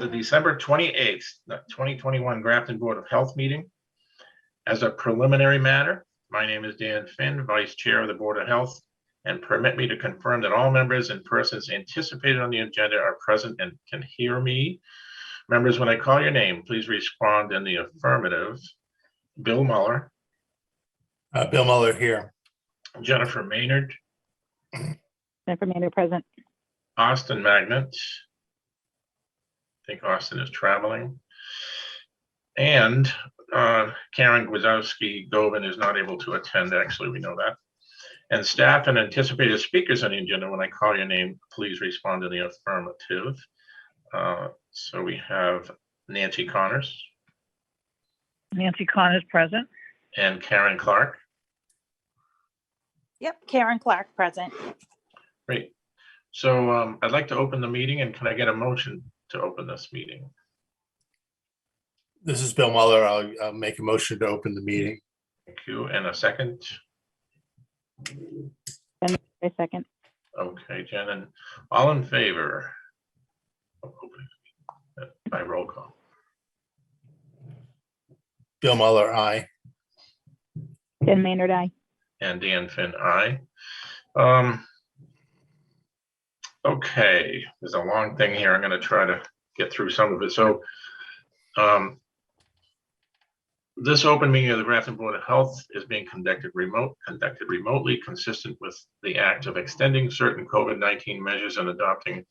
the December 28th, 2021 Grafton Board of Health meeting. As a preliminary matter, my name is Dan Finn, Vice Chair of the Board of Health, and permit me to confirm that all members and persons anticipated on the agenda are present and can hear me. Members, when I call your name, please respond in the affirmative. Bill Muller. Bill Muller here. Jennifer Maynard. Jennifer Maynard present. Austin Magnet. I think Austin is traveling. And Karen Gwazowski-Govan is not able to attend. Actually, we know that. And staff and anticipated speakers on the agenda, when I call your name, please respond in the affirmative. So we have Nancy Connors. Nancy Connors present. And Karen Clark. Yep, Karen Clark present. Great. So I'd like to open the meeting, and can I get a motion to open this meeting? This is Bill Muller. I'll make a motion to open the meeting. Thank you. And a second? And a second. Okay, Jen, and all in favor of opening by roll call? Bill Muller, aye. Jen Maynard, aye. And Dan Finn, aye. Okay, there's a long thing here. I'm going to try to get through some of it. So this open meeting of the Grafton Board of Health is being conducted remotely, consistent with the act of extending certain COVID-19 measures and adopted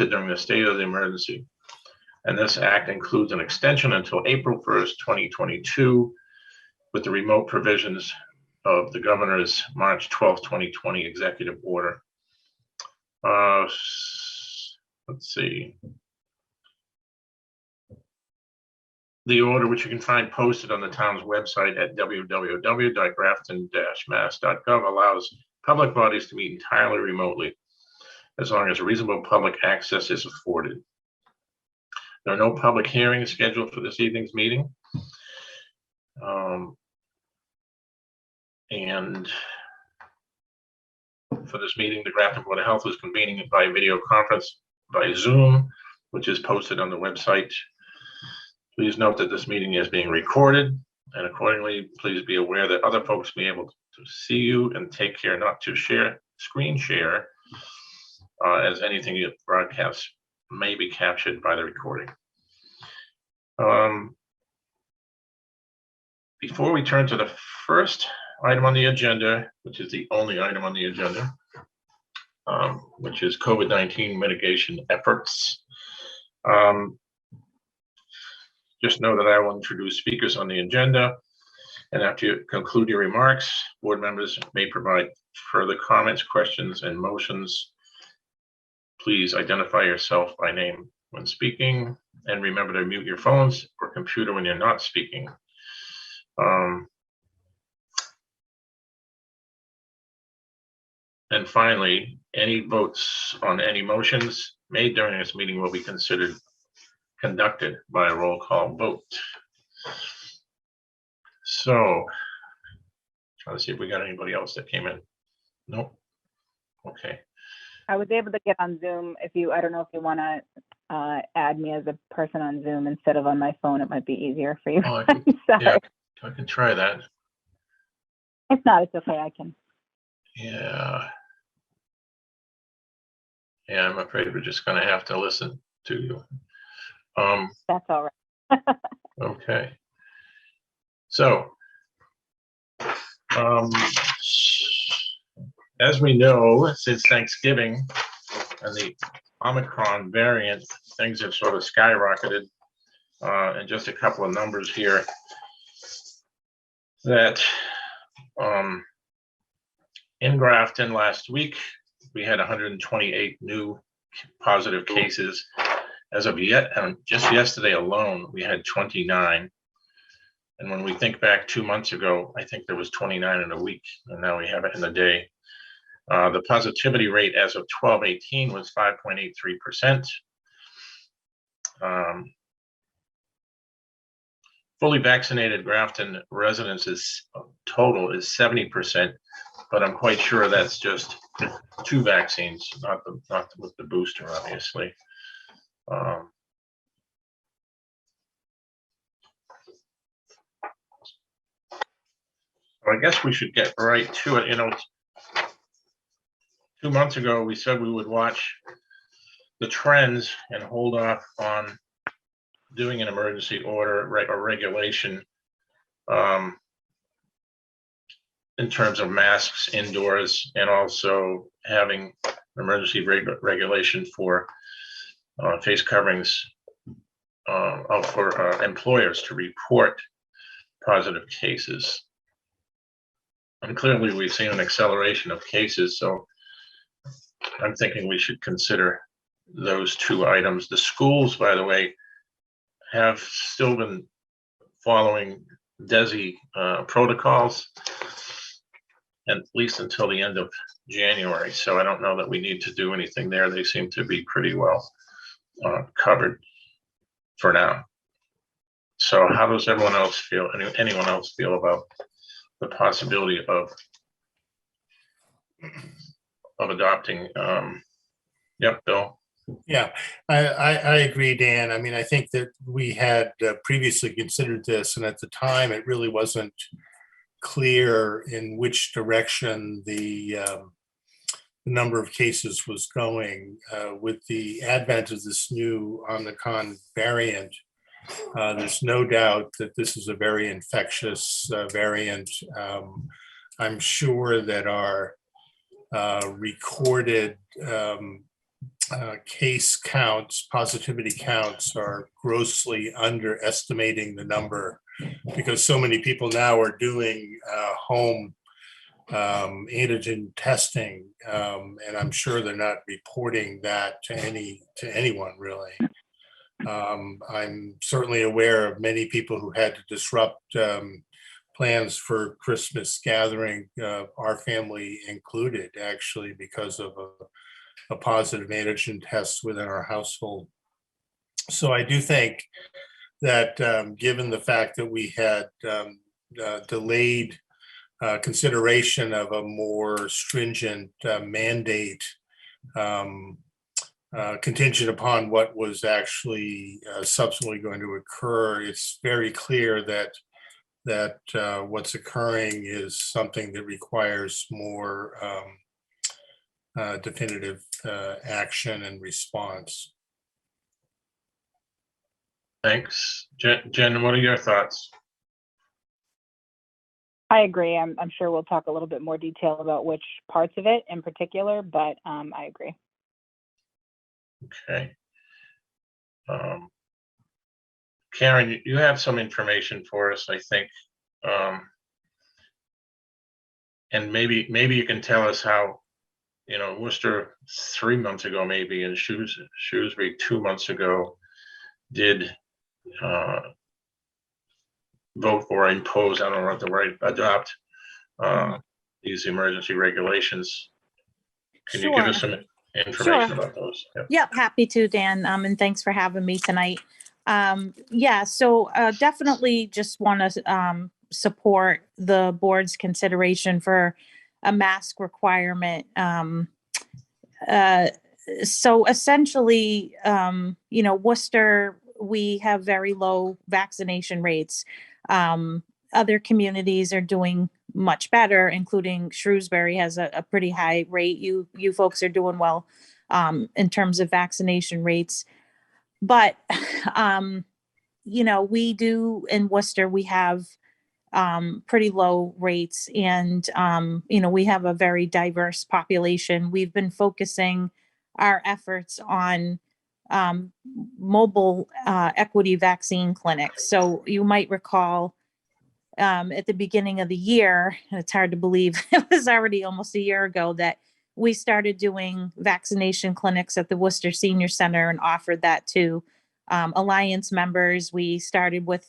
during the state of the emergency. And this act includes an extension until April 1st, 2022, with the remote provisions of the governor's March 12th, 2020 executive order. Let's see. The order, which you can find posted on the town's website at www.grafton-mass.gov, allows public bodies to meet entirely remotely as long as reasonable public access is afforded. There are no public hearings scheduled for this evening's meeting. And for this meeting, the Grafton Board of Health is convening it by video conference by Zoom, which is posted on the website. Please note that this meeting is being recorded, and accordingly, please be aware that other folks may be able to see you, and take care not to screen share, as anything you broadcast may be captured by the recording. Before we turn to the first item on the agenda, which is the only item on the agenda, which is COVID-19 mitigation efforts. Just know that I will introduce speakers on the agenda, and after you conclude your remarks, board members may provide further comments, questions, and motions. Please identify yourself by name when speaking, and remember to mute your phones or computer when you're not speaking. And finally, any votes on any motions made during this meeting will be conducted by a roll call vote. So, trying to see if we got anybody else that came in. Nope. Okay. I was able to get on Zoom. I don't know if you want to add me as a person on Zoom instead of on my phone. It might be easier for you. Oh, I can, Sorry. yeah, I can try that. If not, it's okay. I can. Yeah. Yeah, I'm afraid we're just going to have to listen to you. That's all right. Okay. So, as we know, since Thanksgiving and the Omicron variant, things have sort of skyrocketed. And just a couple of numbers here that in Grafton last week, we had 128 new positive cases. As of yet, just yesterday alone, we had 29. And when we think back 2 months ago, I think there was 29 in a week, and now we have it in a day. The positivity rate as of 12/18 was 5.83%. Fully vaccinated Grafton residents total is 70%, but I'm quite sure that's just 2 vaccines, not with the booster, obviously. I guess we should get right to it. 2 months ago, we said we would watch the trends and hold off on doing an emergency order or regulation in terms of masks indoors, and also having emergency regulation for face coverings for employers to report positive cases. And clearly, we've seen an acceleration of cases, so I'm thinking we should consider those two items. The schools, by the way, have still been following DESI protocols, at least until the end of January. So I don't know that we need to do anything there. They seem to be pretty well covered for now. So how does everyone else feel? Anyone else feel about the possibility of adopting? Yep, Bill. Yeah, I agree, Dan. I mean, I think that we had previously considered this, and at the time, it really wasn't clear in which direction the number of cases was going. With the advent of this new Omicron variant, there's no doubt that this is a very infectious variant. I'm sure that our recorded case counts, positivity counts, are grossly underestimating the number, because so many people now are doing home antigen testing, and I'm sure they're not reporting that to anyone really. I'm certainly aware of many people who had to disrupt plans for Christmas gathering, our family included, actually, because of a positive antigen test within our household. So I do think that given the fact that we had delayed consideration of a more stringent mandate contingent upon what was actually subsequently going to occur, it's very clear that what's occurring is something that requires more definitive action and response. Thanks. Jen, what are your thoughts? I agree. I'm sure we'll talk a little bit more detail about which parts of it in particular, but I agree. Okay. Karen, you have some information for us, I think. And maybe you can tell us how, Worcester 3 months ago, maybe, and Shrewsbury 2 months ago did vote or impose, I don't know what the right, adopt these emergency regulations. Can you give us some information about those? Yep, happy to, Dan. And thanks for having me tonight. So definitely just want to support the board's consideration for a mask requirement. So essentially, Worcester, we have very low vaccination rates. Other communities are doing much better, including Shrewsbury has a pretty high rate. You folks are doing well in terms of vaccination rates. But, we do in Worcester, we have pretty low rates, and, we have a very diverse population. We've been focusing our efforts on mobile equity vaccine clinics. So you might recall at the beginning of the year, and it's hard to believe it was already almost a year ago, that we started doing vaccination clinics at the Worcester Senior Center and offered that to Alliance members. We started with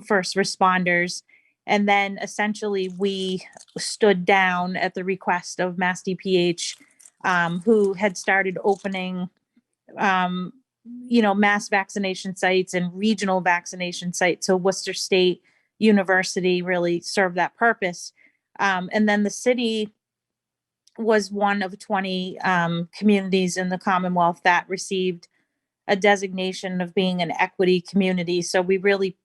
first responders, and then essentially we stood down at the request of Mass DPH, who had started opening mass vaccination sites and regional vaccination sites. So Worcester State University really served that purpose. And then the city was one of 20 communities in the Commonwealth that received a designation of being an equity community. So we really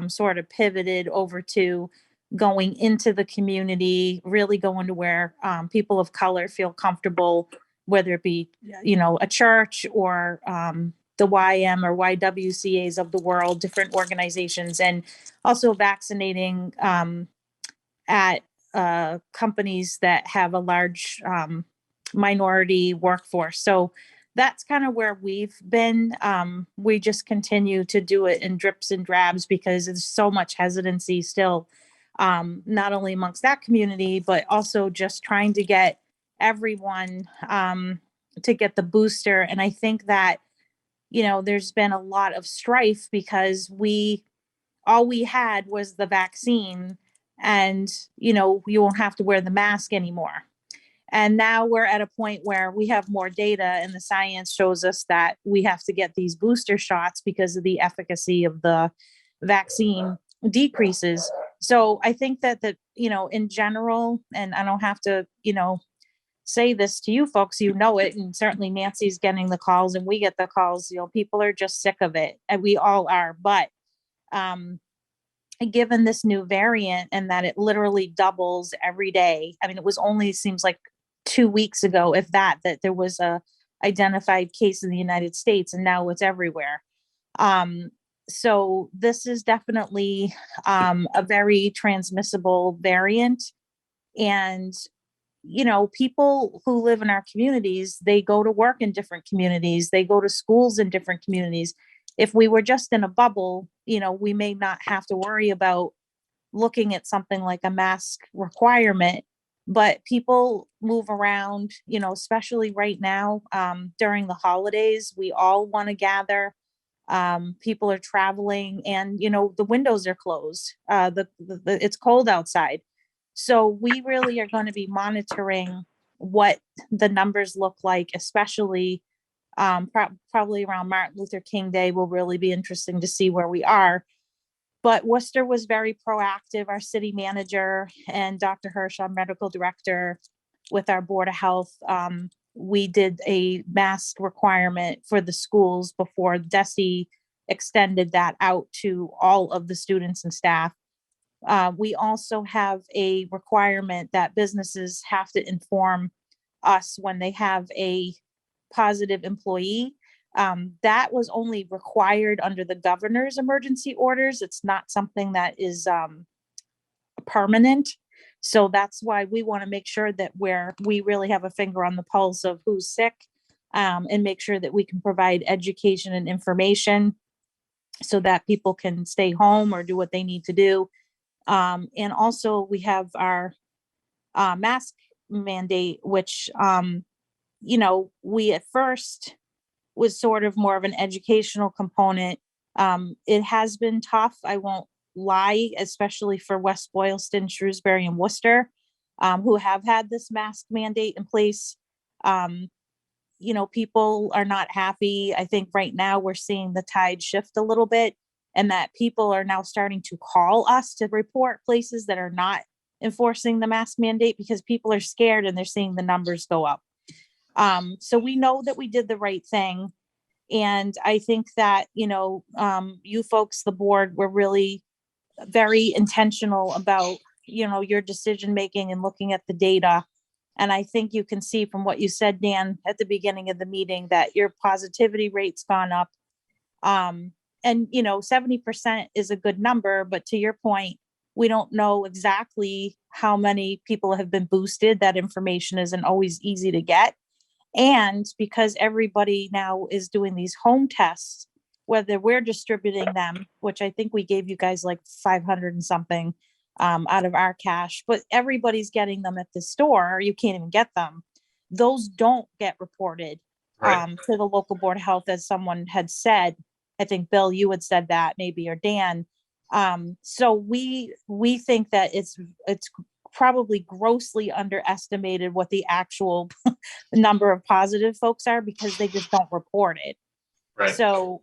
sort of pivoted over to going into the community, really going to where people of color feel comfortable, whether it be, a church or the YM or YWCAs of the world, different organizations, and also vaccinating at companies that have a large minority workforce. So that's kind of where we've been. We just continue to do it in drips and drabs because there's so much hesitancy still, not only amongst that community, but also just trying to get everyone to get the booster. And I think that, there's been a lot of strife because all we had was the vaccine, and, you won't have to wear the mask anymore. And now we're at a point where we have more data and the science shows us that we have to get these booster shots because of the efficacy of the vaccine decreases. So I think that, in general, and I don't have to, say this to you folks, it, and certainly Nancy's getting the calls and we get the calls, people are just sick of it, and we all are. But given this new variant and that it literally doubles every day, I mean, it was only seems like 2 weeks ago, if that there was a identified case in the United States, and now it's everywhere. So this is definitely a very transmissible variant. And, people who live in our communities, they go to work in different communities, they go to schools in different communities. If we were just in a bubble, we may not have to worry about looking at something like a mask requirement, but people move around, especially right now during the holidays. We all want to gather. People are traveling, and the windows are closed. It's cold outside, so we really are going to be monitoring what the numbers look like, especially probably around Martin Luther King Day. Will really be interesting to see where we are. But Worcester was very proactive. Our city manager and Dr. Hirsch, our medical director, with our Board of Health, we did a mask requirement for the schools before DESE extended that out to all of the students and staff. We also have a requirement that businesses have to inform us when they have a positive employee. That was only required under the governor's emergency orders. It's not something that is permanent. So that's why we want to make sure that we really have a finger on the pulse of who's sick, and make sure that we can provide education and information so that people can stay home or do what they need to do. And also we have our mask mandate, which, we at first was sort of more of an educational component. It has been tough, I won't lie, especially for West Boylston, Shrewsbury, and Worcester, who have had this mask mandate in place. People are not happy. I think right now we're seeing the tide shift a little bit, and that people are now starting to call us to report places that are not enforcing the mask mandate because people are scared and they're seeing the numbers go up. So we know that we did the right thing. And I think that, you folks, the board, were really very intentional about, your decision making and looking at the data. And I think you can see from what you said, Dan, at the beginning of the meeting, that your positivity rate's gone up. And 70% is a good number, but to your point, we don't know exactly how many people have been boosted. That information isn't always easy to get. And because everybody now is doing these home tests, whether we're distributing them, which I think we gave you guys like 500 and something out of our cash, but everybody's getting them at the store, you can't even get them. Those don't get reported Right. to the local board of health, as someone had said. I think Bill, you had said that, maybe, or Dan. So we think that it's probably grossly underestimated what the actual number of positive folks are, because they just don't report it. Right. So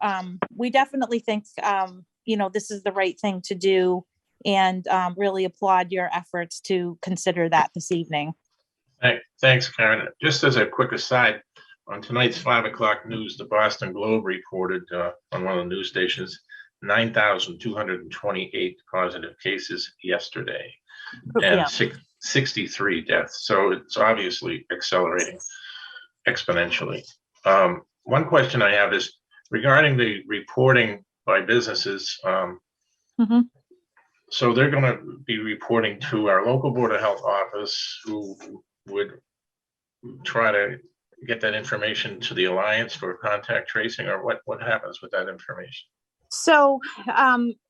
we definitely think, this is the right thing to do, and really applaud your efforts to consider that this evening. Thanks, Karen. Just as a quick aside, on tonight's 5 o'clock news, the Boston Globe reported on one of the news stations 9,228 positive cases yesterday Yeah. and 63 deaths. So it's obviously accelerating exponentially. One question I have is regarding the reporting by businesses. Mhm. So they're going to be reporting to our local Board of Health office, who would try to get that information to the Alliance for contact tracing, or what happens with that information? So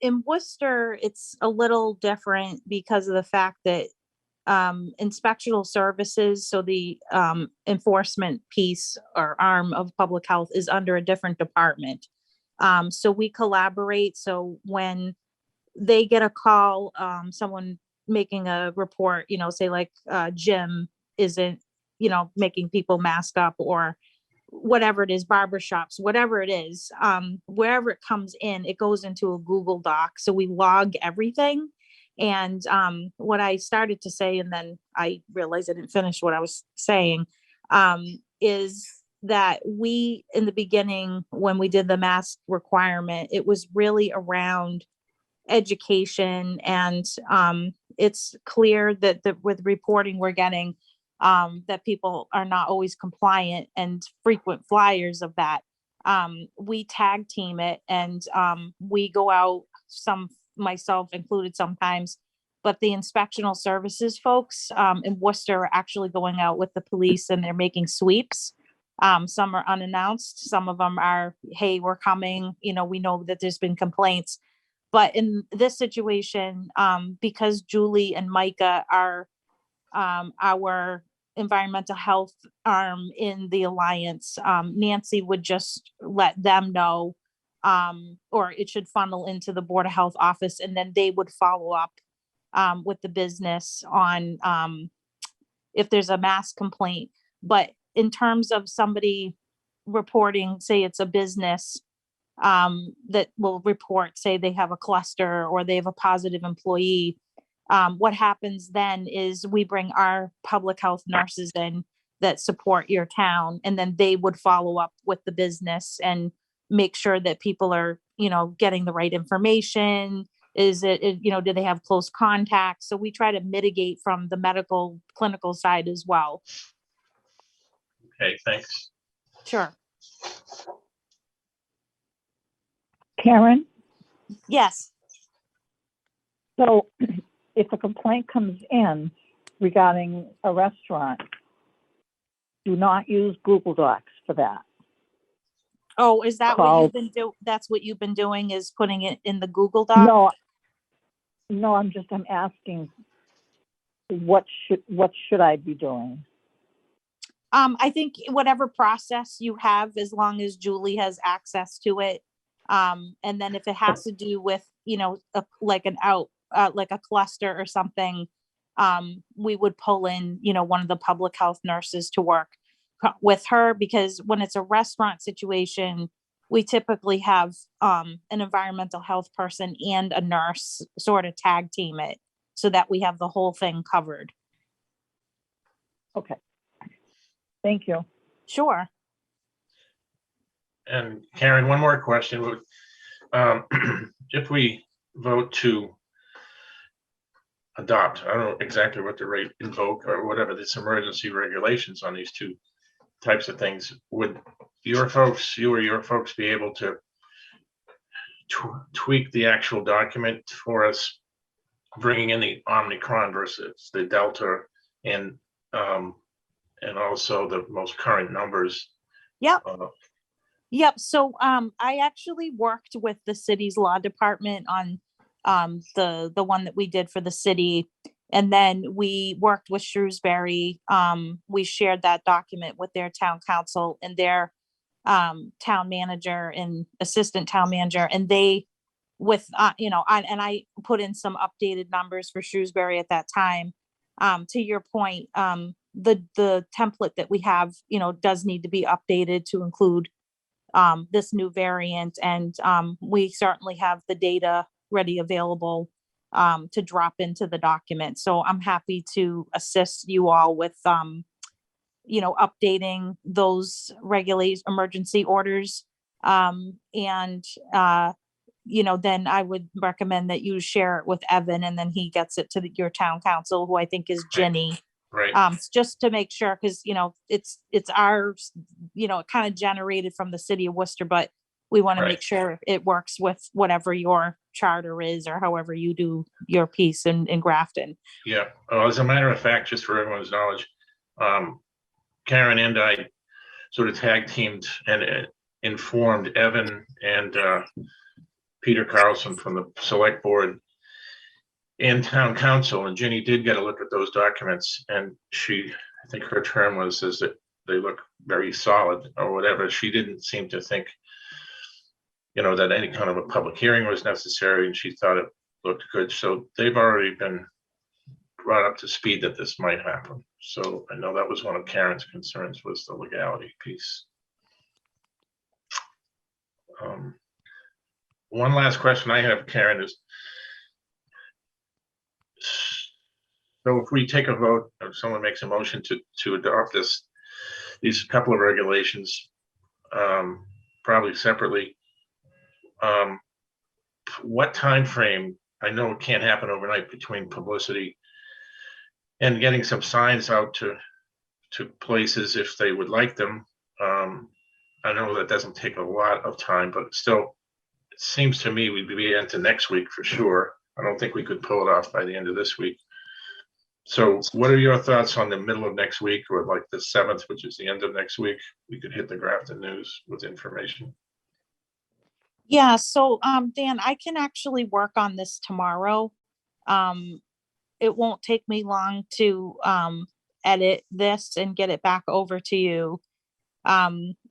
in Worcester, it's a little different because of the fact that inspectional services, so the enforcement piece or arm of public health is under a different department. So we collaborate. So when they get a call, someone making a report, say like Jim isn't, making people mask up, or whatever it is, barbershops, whatever it is, wherever it comes in, it goes into a Google Doc. So we log everything. And what I started to say, and then I realized I didn't finish what I was saying, is that we, in the beginning, when we did the mask requirement, it was really around education. And it's clear that with reporting we're getting, that people are not always compliant and frequent flyers of that. We tag team it, and we go out, myself included sometimes, but the inspectional services folks in Worcester are actually going out with the police, and they're making sweeps. Some are unannounced. Some of them are, hey, we're coming. We know that there's been complaints. But in this situation, because Julie and Micah are our environmental health arm in the Alliance, Nancy would just let them know, or it should funnel into the Board of Health office, and then they would follow up with the business on if there's a mass complaint. But in terms of somebody reporting, say it's a business that will report, say they have a cluster or they have a positive employee, what happens then is we bring our public health nurses in that support your town, and then they would follow up with the business and make sure that people are, getting the right information. Is it, do they have close contacts? So we try to mitigate from the medical clinical side as well. Okay, thanks. Sure. Karen, Yes. so if a complaint comes in regarding a restaurant, do not use Google Docs for that. Oh, is that what Call- you've been that's what you've been doing, is putting it in the Google Doc? No, I'm asking, what should I be doing? I think whatever process you have, as long as Julie has access to it. And then if it has to do with, like a cluster or something, we would pull in, one of the public health nurses to work with her, because when it's a restaurant situation, we typically have an environmental health person and a nurse sort of tag team it so that we have the whole thing covered. Okay. Thank you. Sure. And Karen, one more question. If we vote to adopt, I don't know exactly what the rate, invoke or whatever, this emergency regulations on these two types of things, would you or your folks be able to tweak the actual document for us, bringing in the Omicron versus the Delta, and also the most current numbers? Yep. Yep. So I actually worked with the city's law department on the one that we did for the city. And then we worked with Shrewsbury. We shared that document with their town council and their town manager and assistant town manager. And they, I put in some updated numbers for Shrewsbury at that time. To your point, the template that we have, does need to be updated to include this new variant. And we certainly have the data ready available to drop into the document. So I'm happy to assist you all with, updating those emergency orders. And then I would recommend that you share it with Evan and then he gets it to your town council, who I think is Ginny. Right, Just to make sure, because, it's ours, it kind of generated from the city of Worcester, but we want to Right. make sure it works with whatever your charter is or however you do your piece in Grafton. yeah. As a matter of fact, just for everyone's knowledge, Karen and I sort of tag teamed and informed Evan and Peter Carlson from the select board and town council, and Ginny did get a look at those documents, and I think her term was, is that they look very solid or whatever. She didn't seem to think, that any kind of a public hearing was necessary, and she thought it looked good. So they've already been brought up to speed that this might happen. So I know that was one of Karen's concerns, was the legality piece. One last question I have, Karen, is, so if we take a vote, or someone makes a motion to adopt these couple of regulations, probably separately, what time frame? I know it can't happen overnight between publicity and getting some signs out to places if they would like them. I know that doesn't take a lot of time, but still, it seems to me we'd be into next week for sure. I don't think we could pull it off by the end of this week. So what are your thoughts on the middle of next week, or like the 7th, which is the end of next week? We could hit the Grafton News with information. Yeah, so Dan, I can actually work on this tomorrow. It won't take me long to edit this and get it back over to you.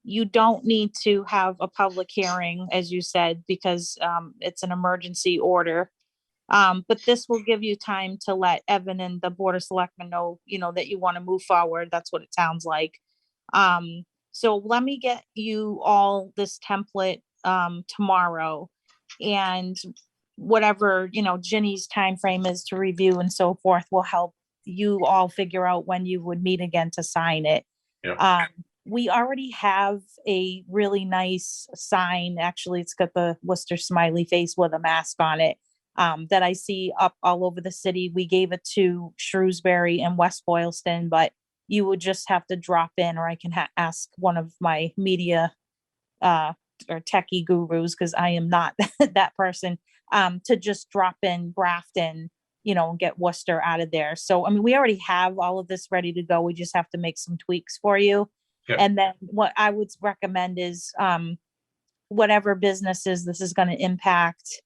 You don't need to have a public hearing, as you said, because it's an emergency order. But this will give you time to let Evan and the Board of Selectmen know, that you want to move forward. That's what it sounds like. So let me get you all this template tomorrow, and whatever, Ginny's time frame is to review and so forth will help you all figure out when you would meet again to sign it. Yeah. We already have a really nice sign. Actually, it's got the Worcester smiley face with a mask on it, that I see up all over the city. We gave it to Shrewsbury and West Boylston, but you would just have to drop in, or I can ask one of my media or techie gurus, because I am not that person, to just drop in Grafton, and get Worcester out of there. So, I mean, we already have all of this ready to go. We just have to make some tweaks for you. Yeah. And then what I would recommend is whatever businesses this is going to impact,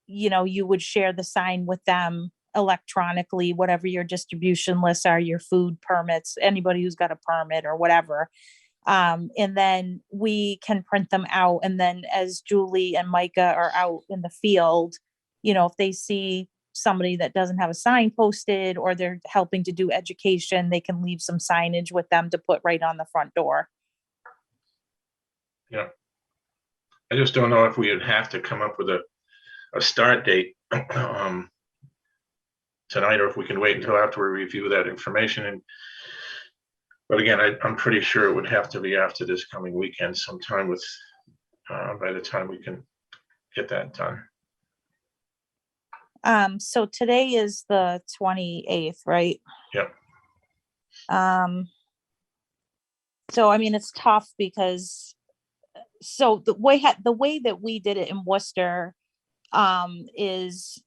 you would share the sign with them electronically, whatever your distribution lists are, your food permits, anybody who's got a permit or whatever. And then we can print them out. And then as Julie and Micah are out in the field, if they see somebody that doesn't have a sign posted, or they're helping to do education, they can leave some signage with them to put right on the front door. Yeah. I just don't know if we would have to come up with a start date tonight, or if we can wait until after we review that information. But again, I'm pretty sure it would have to be after this coming weekend sometime, with by the time we can get that done. So today is the 28th, right? Yep. So, I mean, it's tough because, so the way that we did it in Worcester, is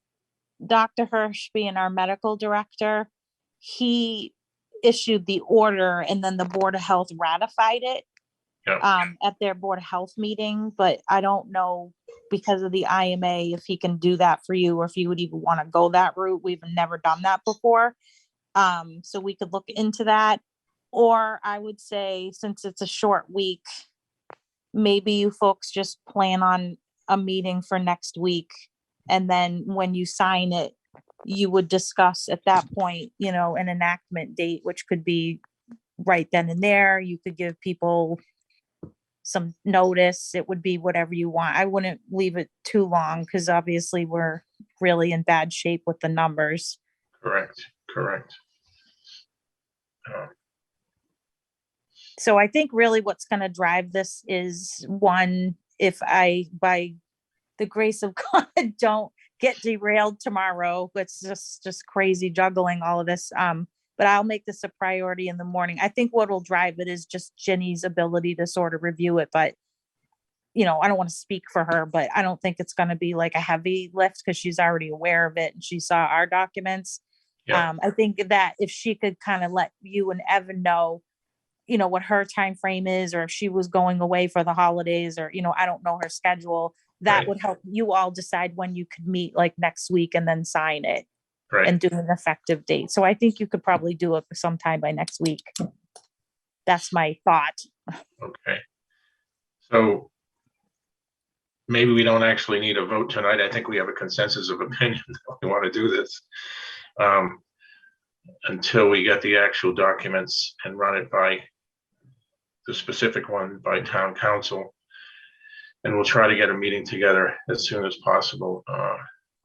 Dr. Hirsch being our medical director, he issued the order, and then the Board of Health ratified it at their Board of Health meeting. But I don't know, because of the IMA, if he can do that for you, or if you would even want to go that route. We've never done that before. So we could look into that. Or I would say, since it's a short week, maybe you folks just plan on a meeting for next week. And then when you sign it, you would discuss at that point, an enactment date, which could be right then and there. You could give people some notice. It would be whatever you want. I wouldn't leave it too long, because obviously we're really in bad shape with the numbers. Correct. So I think really what's going to drive this is, one, if I, by the grace of God, don't get derailed tomorrow. It's just crazy juggling all of this. But I'll make this a priority in the morning. I think what will drive it is just Ginny's ability to sort of review it, but I don't want to speak for her, but I don't think it's going to be like a heavy lift because she's already aware of it and she saw our documents. Yeah. I think that if she could kind of let you and Evan know, what her time frame is, or if she was going away for the holidays, or, I don't know her schedule, that Right. would help you all decide when you could meet, like next week, and then sign it Right. and do an effective date. So I think you could probably do it sometime by next week. That's my thought. Okay. So maybe we don't actually need a vote tonight. I think we have a consensus of opinion that we want to do this. Until we get the actual documents and run it by the specific one by town council. And we'll try to get a meeting together as soon as possible.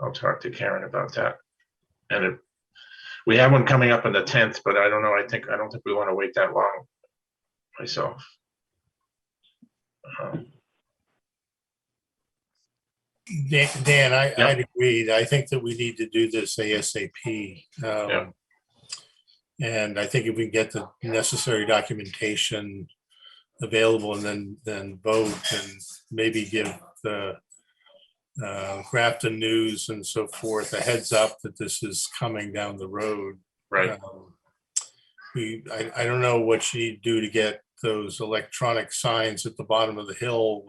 I'll talk to Karen about that. And we have one coming up on the 10th, but I don't know. I don't think we want to wait that long myself. Dan, Yeah. I'd agree. I think that we need to do this ASAP. Yeah. And I think if we get the necessary documentation available and then vote and maybe give the Grafton News and so forth a heads up that this is coming down the road. Right. I don't know what you need to do to get those electronic signs at the bottom of the hill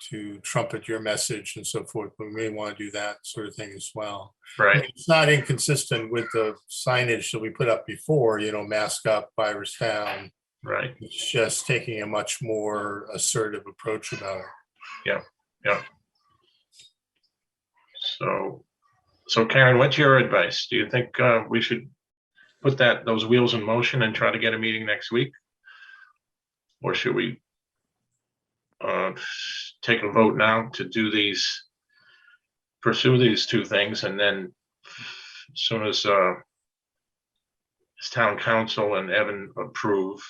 to trumpet your message and so forth, but we may want to do that sort of thing as well. I Right. mean, it's not inconsistent with the signage that we put up before, mask up, virus down. Right. It's just taking a much more assertive approach about it. Yeah. So Karen, what's your advice? Do you think we should put those wheels in motion and try to get a meeting next week? Or should we take a vote now to pursue these two things, and then as soon as town council and Evan approve,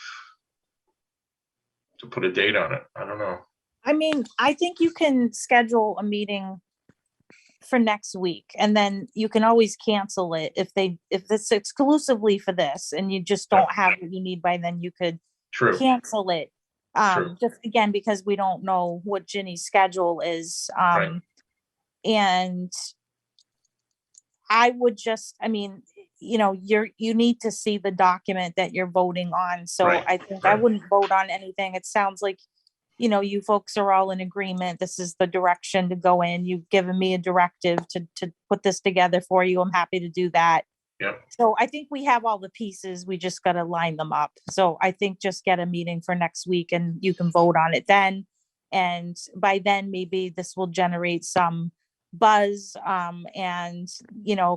to put a date on it? I don't know. I mean, I think you can schedule a meeting for next week, and then you can always cancel it if it's exclusively for this and you just don't have what you need by then. You could True. cancel it. True. Just again, because we don't know what Ginny's schedule is. Right. And I would just, you need to see the document that you're voting on. So Right, I think I right. wouldn't vote on anything. It sounds like, you folks are all in agreement. This is the direction to go in. You've given me a directive to put this together for you. I'm happy to do that. Yeah. So I think we have all the pieces. We just got to line them up. So I think just get a meeting for next week and you can vote on it then. And by then, maybe this will generate some buzz and,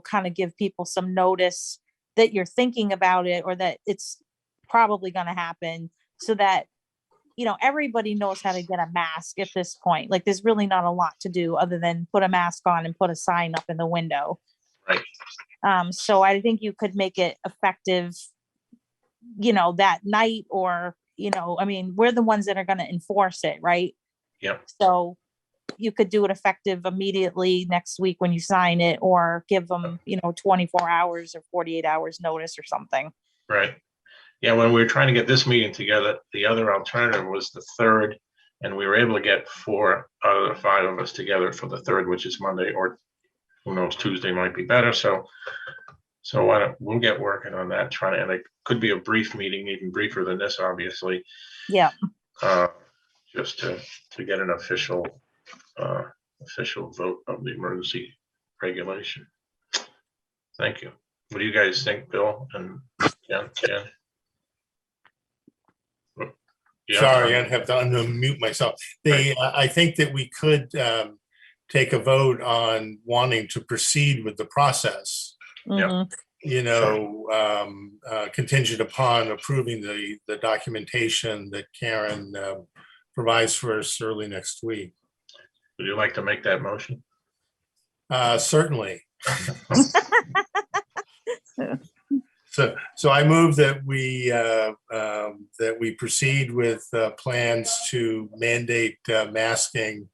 kind of give people some notice that you're thinking about it, or that it's probably going to happen, so that, everybody knows how to get a mask at this point. Like, there's really not a lot to do other than put a mask on and put a sign up in the window. Right. So I think you could make it effective, that night, or, we're the ones that are going to enforce it, right? Yep. So you could do it effective immediately next week when you sign it, or give them, 24 hours or 48 hours notice or something. Right. Yeah, when we were trying to get this meeting together, the other alternative was the 3rd, and we were able to get 4 out of the 5 of us together for the 3rd, which is Monday, or who knows, Tuesday might be better. So we'll get working on that, and it could be a brief meeting, even briefer than this, obviously. Yeah. Just to get an official vote of the emergency regulation. Thank you. What do you guys think, Bill and Jen? Yeah. Sorry, I have to unmute myself. I think that we could take a vote on wanting to proceed with the process, Mhm. contingent upon approving the documentation that Karen provides for us early next week. Would you like to make that motion? Certainly. So I move that we proceed with plans to mandate masking,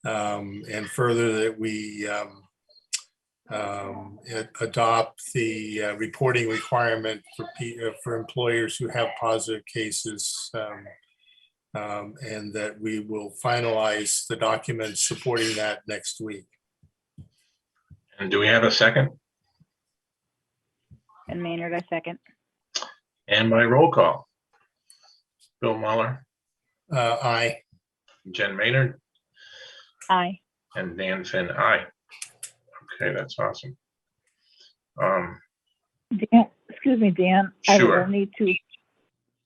and further that we adopt the reporting requirement for employers who have positive cases, and that we will finalize the documents supporting that next week. And do we have a second? And Maynard, I second. And by roll call. Bill Muller, Aye. Jen Maynard, Aye. and Dan Finn, aye. Okay, that's awesome. Dan, excuse me, Dan. I Sure. will need to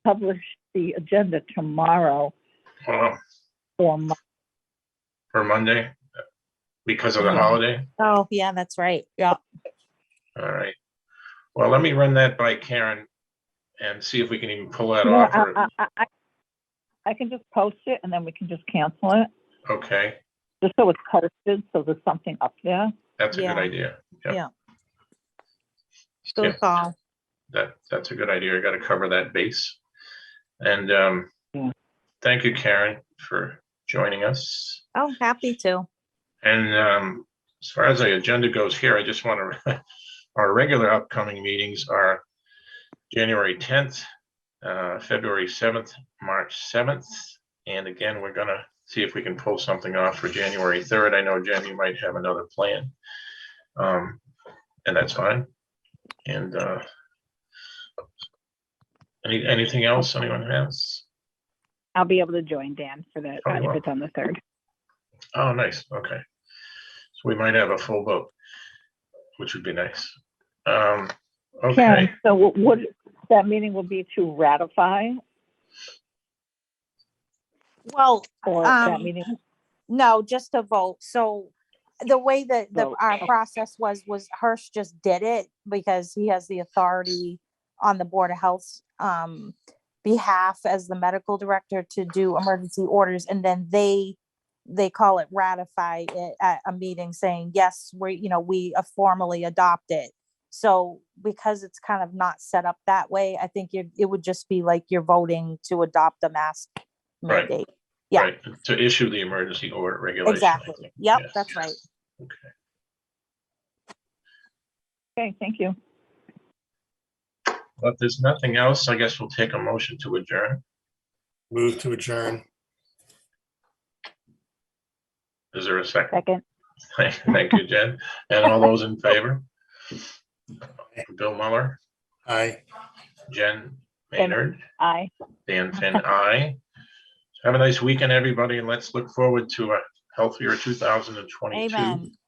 publish the agenda tomorrow Well, for for Monday, because of the Yeah. holiday. Oh, yeah, that's right. Yeah. All right. Well, let me run that by Karen and see if we can even pull that No, off. or- I can just post it and then we can just cancel it, Okay, just so it's posted, so there's something up there. that's a good Yeah. idea. Yeah. Good Yeah. call. That's a good idea. I got to cover that base. And Yeah. thank you, Karen, for joining us. Oh, happy to. And as far as the agenda goes here, I just want to, our regular upcoming meetings are January 10th, February 7th, March 7th. And again, we're going to see if we can pull something off for January 3rd. I know, Jen, you might have another plan. And that's fine. And anything else anyone has? I'll be able to join Dan for that, Oh, you if will. it's on the 3rd. Oh, nice. Okay. So we might have a full vote, which would be nice. Okay, Karen, so what, that meeting will be to ratify, Well, or that Um, meeting? no, just a vote. So the way that Vote. our process was Hirsch just did it because he has the authority on the Board of Health's behalf as the medical director to do emergency orders, and then they call it ratify it at a meeting saying, yes, we formally adopt it. So because it's kind of not set up that way, I think it would just be like you're voting to adopt the mask Right. mandate. Yeah. right, to issue the emergency order regulation. I Exactly. think. Yep, Yes. that's right. Okay. Okay, thank you. But if there's nothing else, I guess we'll take a motion to adjourn. Move to adjourn. Is there a second? Second. Thank you, Jen. And all those in favor? Bill Muller, Aye. Jen Maynard, Aye. Dan Finn, aye. Have a nice weekend, everybody, and let's look forward to a healthier 2022. Amen.